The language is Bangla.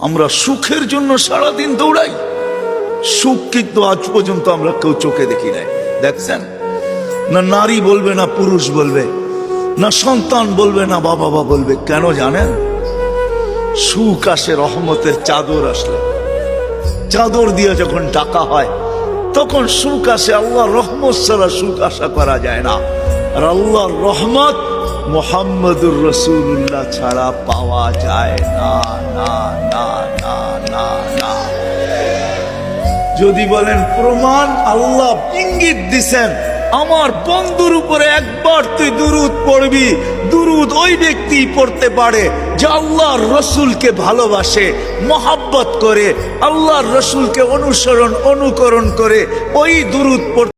আমরা সুখের জন্য সারাদিন দৌড়াই, সুখ কিন্তু আজ পর্যন্ত আমরা কেউ চোখে দেখি নাই। দেখছেন না, নারী বলবে না পুরুষ বলবে, না সন্তান বলবে না বাবা বলবে। কেন জানেন? সুখ আসে রহমতের চাদর আসলে, চাদর দিয়ে যখন ডাকা হয় তখন সুখ আসে। আল্লাহর রহমত ছাড়া সুখ আশা করা যায় না। আর আল্লাহর রহমত মুহাম্মদুর রাসূলুল্লাহ ছাড়া পাওয়া যায় না, না না না না না। যদি বলেন প্রমাণ, আল্লাহ ইঙ্গিত দিছেন, আমার বন্ধুর উপরে একবার তুই দুরূদ পড়বি, দুরূদ ওই ব্যক্তি পড়তে পারে যে আল্লাহর রসুলকে ভালোবাসে, মহাব্বত করে, আল্লাহর রসুলকে অনুকরণ করে ওই দুরূদ পড়তে